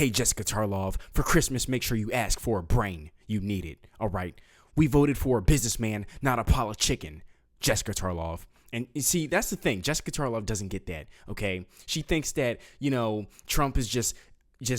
Hey, Jessica Tarlov, for Christmas, make sure you ask for a brain. You need it, all right? We voted for a businessman, not a pile of chicken. Jessica Tarlov. And you see, that's the thing. Jessica Tarlov doesn't get that, okay? She thinks that, Trump is just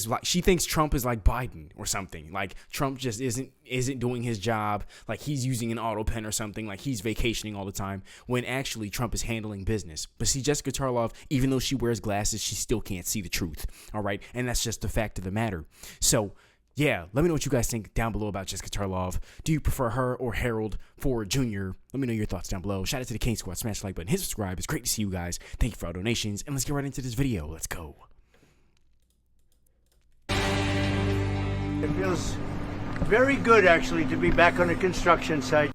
like, she thinks Trump is like Biden or something. Like Trump just isn't doing his job. Like he's using an auto pen or something. Like he's vacationing all the time, when actually Trump is handling business. But see, Jessica Tarlov, even though she wears glasses, she still can't see the truth. All right. And that's just the fact of the matter. So yeah, let me know what you guys think down below about Jessica Tarlov. Do you prefer her or Harold Ford Jr.? Let me know your thoughts down below. Shout out to the King Squad. Smash the like button. Hit subscribe. It's great to see you guys. Thank you for all donations. And let's get right into this video. Let's go. It feels very good, actually, to be back on a construction site.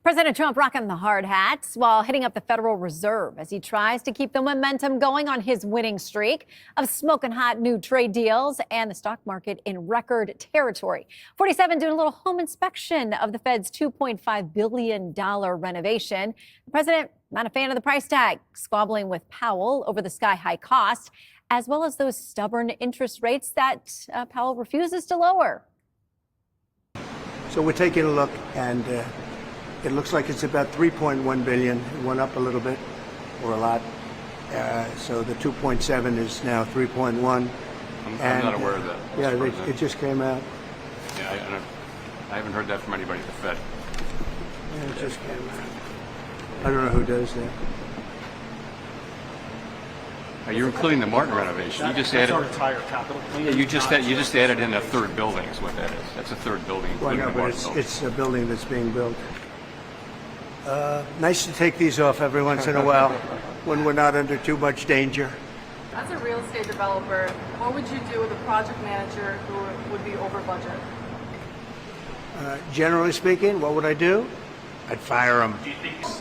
President Trump rocking the hard hats while hitting up the Federal Reserve as he tries to keep the momentum going on his winning streak of smoking hot new trade deals and the stock market in record territory. 47 doing a little home inspection of the Fed's $2.5 billion renovation. The president, not a fan of the price tag, squabbling with Powell over the sky-high cost, as well as those stubborn interest rates that Powell refuses to lower. So we're taking a look, and it looks like it's about $3.1 billion. It went up a little bit, or a lot. So the 2.7 is now 3.1. I'm not aware of that. Yeah, it just came out. Yeah, I haven't heard that from anybody at the Fed. Yeah, it just came out. I don't know who does that. You're including the Martin renovation. You just added our entire capital plan. Yeah, you just added in a third building is what that is. That's a third building, Well, including no, the but Martin building. it's a building that's being built. Nice to take these off every once in a while when we're not under too much danger. As a real estate developer, what would you do with a project manager who would be over budget? Generally speaking, what would I do? I'd fire him.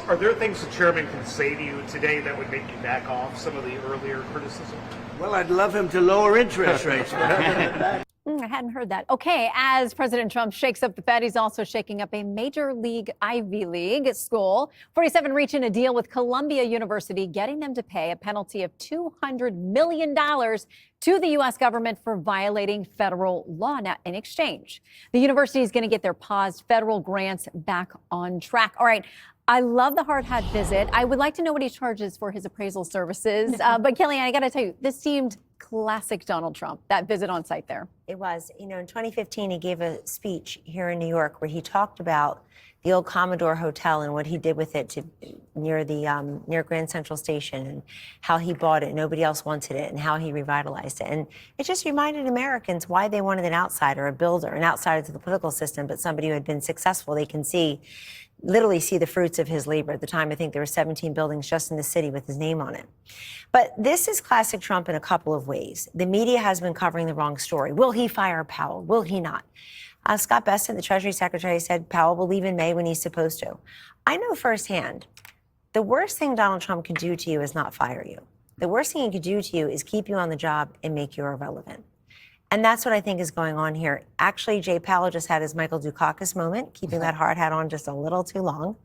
Are there things the chairman can say to you today that would make you back off some of the earlier criticism? Well, I'd love him to lower interest rates, but other than that. I hadn't heard that. Okay, as President Trump shakes up the Fed, he's also shaking up a major league Ivy League school. 47 reaching a deal with Columbia University, getting them to pay a penalty of $200 million to the U.S. government for violating federal law. Now, in exchange, the university is going to get their paused federal grants back on track. All right. I love the hard hat visit. I would like to know what he charges for his appraisal services. But Kellyanne, I got to tell you, this seemed classic Donald Trump, that visit on site there. It was. You know, in 2015, he gave a speech here in New York where he talked about the old Commodore Hotel and what he did with it near Grand Central Station, and how he bought it. Nobody else wanted it, and how he revitalized it. And it just reminded Americans why they wanted an outsider, a builder, an outsider to the political system, but somebody who had been successful. They can literally see the fruits of his labor. At the time, I think there were 17 buildings just in the city with his name on it. But this is classic Trump in a couple of ways. The media has been covering the wrong story. Will he fire Powell? Will he not? Scott Bessent, the Treasury Secretary, said Powell will leave in May when he's supposed to. I know firsthand, the worst thing Donald Trump could do to you is not fire you. The worst thing he could do to you is keep you on the job and make you irrelevant. And that's what I think is going on here. Actually, Jay Powell just had his Michael Dukakis moment, keeping that hard hat on just a little too long.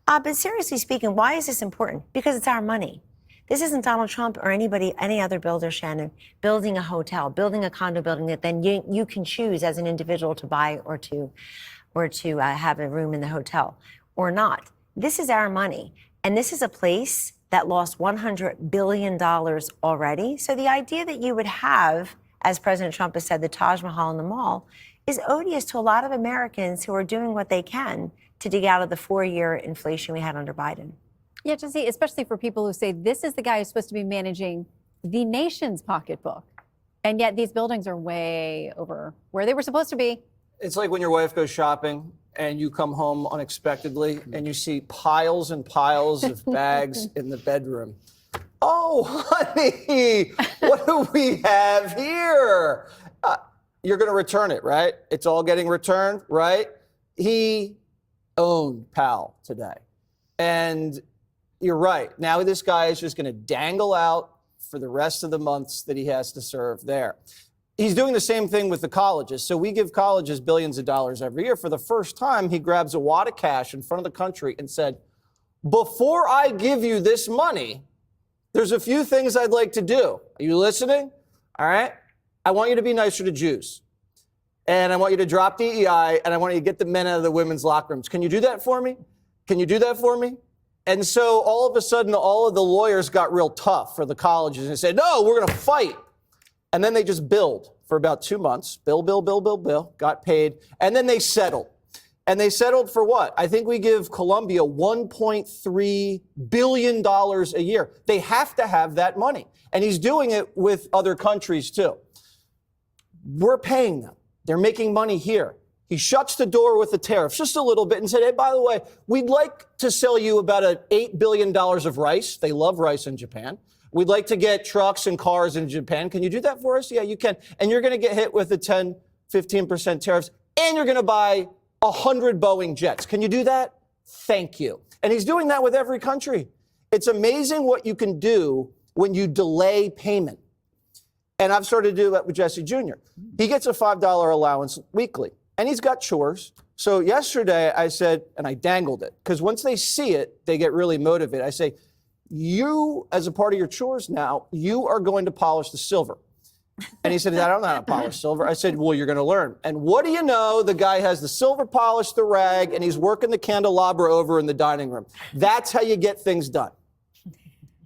But seriously speaking, why is this important? Because it's our money. This isn't Donald Trump or any other builder, Shannon, building a hotel, building a condo building that then you can choose as an individual to buy or to have a room in the hotel or not. This is our money. And this is a place that lost $100 billion already. So the idea that you would have, as President Trump has said, the Taj Mahal in the mall, is odious to a lot of Americans who are doing what they can to dig out of the 4-year inflation we had under Biden. Yeah, Jesse, especially for people who say this is the guy who's supposed to be managing the nation's pocketbook. And yet these buildings are way over where they were supposed to be. It's like when your wife goes shopping and you come home unexpectedly and you see piles and piles of bags in the bedroom. Oh, honey, what do we have here? You're going to return it, right? It's all getting returned, right? He owned Powell today. And you're right. Now this guy is just going to dangle out for the rest of the months that he has to serve there. He's doing the same thing with the colleges. So we give colleges billions of dollars every year. For the first time, he grabs a wad of cash in front of the country and said, before I give you this money, there's a few things I'd like to do. Are you listening? All right. I want you to be nicer to Jews. And I want you to drop DEI, and I want you to get the men out of the women's locker rooms. Can you do that for me? Can you do that for me? And so all of a sudden, all of the lawyers got real tough for the colleges and said, no, we're going to fight. And then they just billed for about 2 months. Bill, got paid. And then they settled. And they settled for what? I think we give Colombia $1.3 billion a year. They have to have that money. And he's doing it with other countries, too. We're paying them. They're making money here. He shuts the door with the tariffs just a little bit and said, hey, by the way, we'd like to sell you about $8 billion of rice. They love rice in Japan. We'd like to get trucks and cars in Japan. Can you do that for us? Yeah, you can. And you're going to get hit with the 10, 15% tariffs. And you're going to buy 100 Boeing jets. Can you do that? Thank you. And he's doing that with every country. It's amazing what you can do when you delay payment. And I've started to do that with Jesse Jr. He gets a $5 allowance weekly, and he's got chores. So yesterday I said, and I dangled it, because once they see it, they get really motivated. I say, you, as a part of your chores now, you are going to polish the silver. And he said, I don't know how to polish silver. I said, well, you're going to learn. And what do you know? The guy has the silver polish, the rag, and he's working the candelabra over in the dining room. That's how you get things done.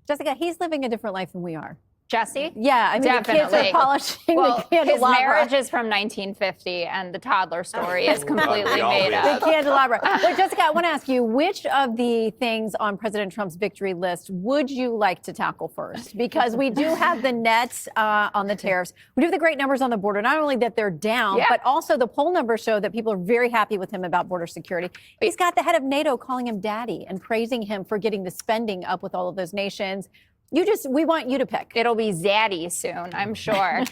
Jessica, he's living a different life than we are. Jesse? Yeah, I mean, Definitely. the kids are polishing the candelabra. His marriage is from 1950, and the toddler story is completely made up. The candelabra. But Jessica, I want to ask you, which of the things on President Trump's victory list would you like to tackle first? Because we do have the nets on the tariffs. We do have the great numbers on the border. Not only that they're down, but also the poll numbers show that people are very happy with him about border security. He's got the head of NATO calling him daddy and praising him for getting the spending up with all of those nations. We want you to pick. It'll be zaddy soon, I'm sure.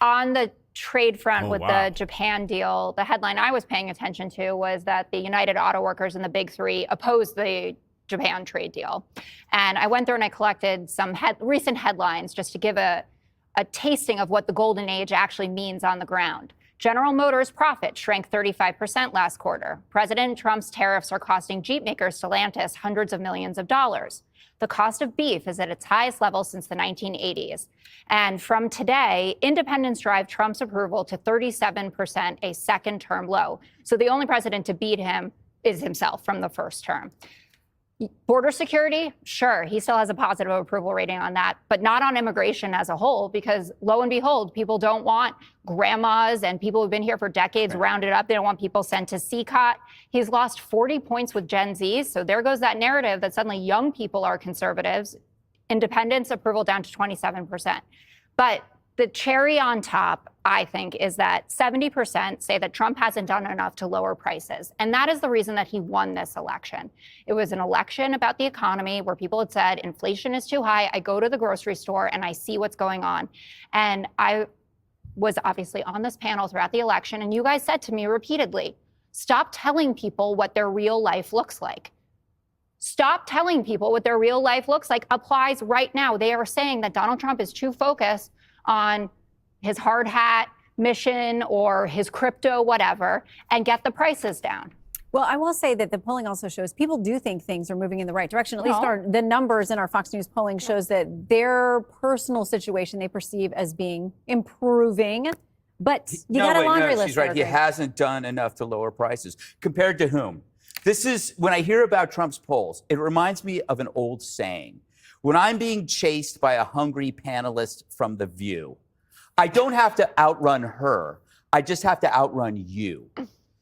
On the trade front with the Japan deal, the headline I was paying attention to was that the United Auto Workers and the Big Three opposed the Japan trade deal. And I went through and I collected some recent headlines just to give a tasting of what the golden age actually means on the ground. General Motors' profit shrank 35% last quarter. President Trump's tariffs are costing Jeep maker Stellantis hundreds of millions of dollars. The cost of beef is at its highest level since the 1980s. And from today, independents drive Trump's approval to 37%, a second-term low. So the only president to beat him is himself from the first term. Border security, sure, he still has a positive approval rating on that, but not on immigration as a whole, because lo and behold, people don't want grandmas and people who've been here for decades rounded up. They don't want people sent to CCOT. He's lost 40 points with Gen Zs. So there goes that narrative that suddenly young people are conservatives. Independents approval down to 27%. But the cherry on top, I think, is that 70% say that Trump hasn't done enough to lower prices. And that is the reason that he won this election. It was an election about the economy where people had said, inflation is too high. I go to the grocery store and I see what's going on. And I was obviously on this panel throughout the election. And you guys said to me repeatedly, stop telling people what their real life looks like. Stop telling people what their real life looks like applies right now. They are saying that Donald Trump is too focused on his hard hat mission or his crypto, whatever, and get the prices down. Well, I will say that the polling also shows people do think things are moving in the right direction. At least the numbers in our Fox News polling shows that their personal situation they perceive as being improving. But you got a laundry list. She's right. He hasn't done enough to lower prices. Compared to whom? This is, when I hear about Trump's polls, it reminds me of an old saying. When I'm being chased by a hungry panelist from The View, I don't have to outrun her. I just have to outrun you.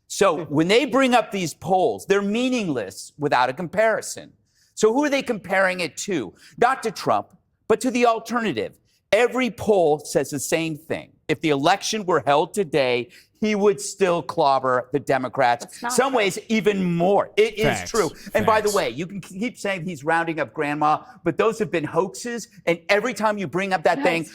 So when they bring up these polls, they're meaningless without a comparison. So who are they comparing it to? Not to Trump, but to the alternative. Every poll says the same thing. If the election were held today, he would still clobber the Democrats. Some ways, even more. It is true. And by the way, you can keep saying he's rounding up grandma, but those have been hoaxes. And every time you bring up that thing,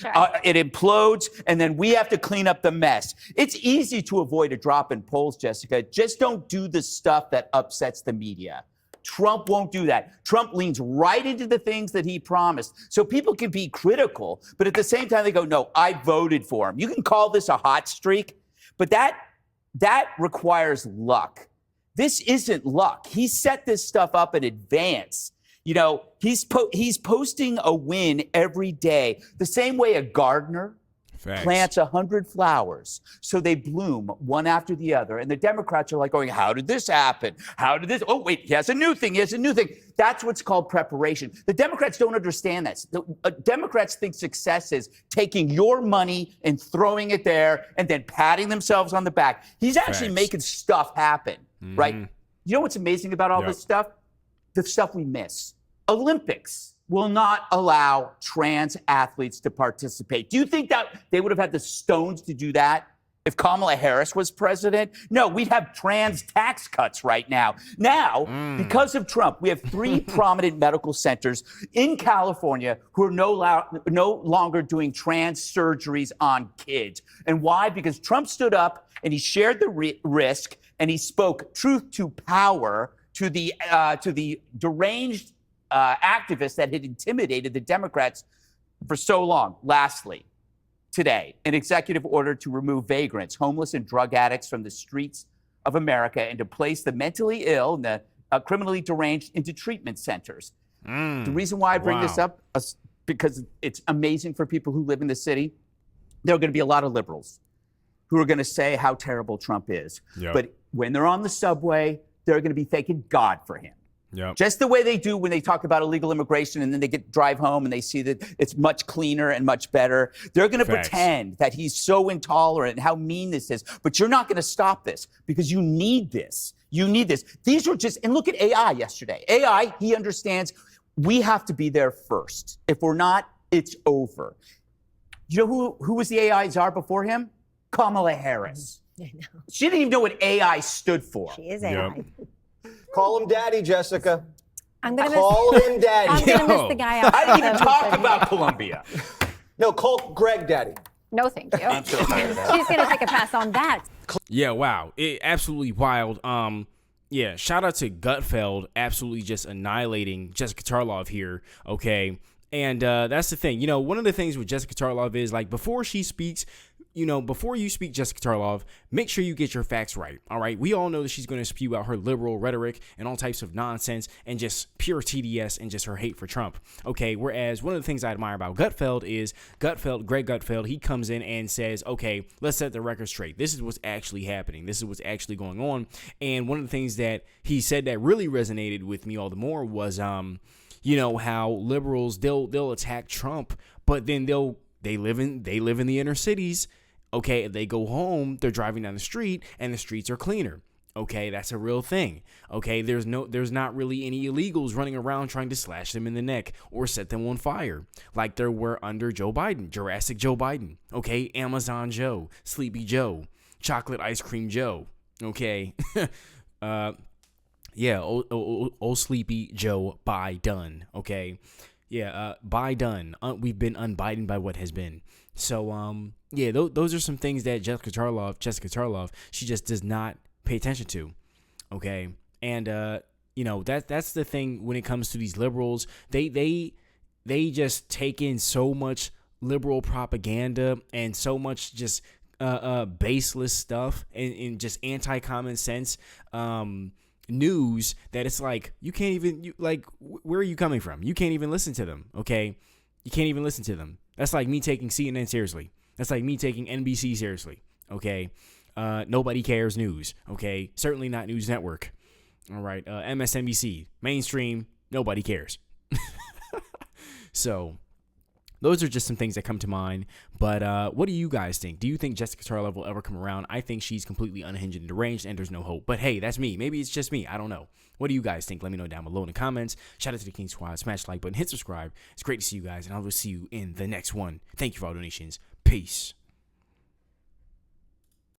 it implodes, and then we have to clean up the mess. It's easy to avoid a drop in polls, Jessica. Just don't do the stuff that upsets the media. Trump won't do that. Trump leans right into the things that he promised. So people can be critical, but at the same time, they go, no, I voted for him. You can call this a hot streak, but that requires luck. This isn't luck. He set this stuff up in advance. You know, he's posting a win every day, the same way a gardener plants 100 flowers so they bloom one after the other. And the Democrats are like going, how did this happen? How did this? Oh, wait, he has a new thing. He has a new thing. That's what's called preparation. The Democrats don't understand this. The Democrats think success is taking your money and throwing it there and then patting themselves on the back. He's actually making stuff happen, right? You know what's amazing about all this stuff? The stuff we miss. Olympics will not allow trans athletes to participate. Do you think that they would have had the stones to do that if Kamala Harris was president? No, we'd have trans tax cuts right now. Now, because of Trump, we have 3 prominent medical centers in California who are no longer doing trans surgeries on kids. And why? Because Trump stood up and he shared the risk and he spoke truth to power to the deranged activists that had intimidated the Democrats for so long. Lastly, today, an executive order to remove vagrants, homeless and drug addicts from the streets of America and to place the mentally ill and the criminally deranged into treatment centers. The reason why I bring this up is because it's amazing for people who live in the city. There are going to be a lot of liberals who are going to say how terrible Trump is. But when they're on the subway, they're going to be thanking God for him. Just the way they do when they talk about illegal immigration and then they drive home and they see that it's much cleaner and much better. They're going to pretend that he's so intolerant and how mean this is. But you're not going to stop this because you need this. You need this. These are just, and look at AI yesterday. AI, he understands we have to be there first. If we're not, it's over. You know who was the AI czar before him? Kamala Harris. I know. She didn't even know what AI stood for. She is AI. Call him daddy, Jessica. I'm gonna Call him daddy. I'm going to miss the guy off. I didn't even talk about Colombia. No, call Greg daddy. No, thank you. I'm so tired of that. She's going to take a pass on that. Yeah, wow. It absolutely wild. Yeah, shout out to Gutfeld absolutely just annihilating Jessica Tarlov here, okay? And that's the thing. You know, one of the things with Jessica Tarlov is, like, before she speaks, you know, before you speak Jessica Tarlov, make sure you get your facts right, all right? We all know that she's going to spew out her liberal rhetoric and all types of nonsense and just pure TDS and just her hate for Trump, okay? Whereas one of the things I admire about Gutfeld is Greg Gutfeld, he comes in and says, okay, let's set the record straight. This is what's actually happening. This is what's actually going on. And one of the things that he said that really resonated with me all the more was, you know, how liberals, they'll attack Trump, but then they live in the inner cities. Okay, if they go home, they're driving down the street and the streets are cleaner. Okay, that's a real thing. Okay, there's not really any illegals running around trying to slash them in the neck or set them on fire like there were under Joe Biden, Jurassic Joe Biden. Okay, Amazon Joe, Sleepy Joe, Chocolate Ice Cream Joe. Okay, yeah, old Sleepy Joe Biden. Okay, yeah, Biden. We've been unbiden by what has been. So, yeah, those are some things that Jessica Tarlov, she just does not pay attention to, okay? And, you know, that's the thing when it comes to these liberals. They just take in so much liberal propaganda and so much just baseless stuff and just anti-common sense news that it's like, you can't even, where are you coming from? You can't even listen to them, okay? You can't even listen to them. That's like me taking CNN seriously. That's like me taking NBC seriously, okay? Nobody cares news, okay? Certainly not News Network, all right? MSNBC, mainstream, nobody cares. So those are just some things that come to mind. But what do you guys think? Do you think Jessica Tarlov will ever come around? I think she's completely unhinged and deranged, and there's no hope. But hey, that's me. Maybe it's just me. I don't know. What do you guys think? Let me know down below in the comments. Shout out to the King Squad. Smash the like button. Hit subscribe. It's great to see you guys, and I will see you in the next one. Thank you for all donations. Peace.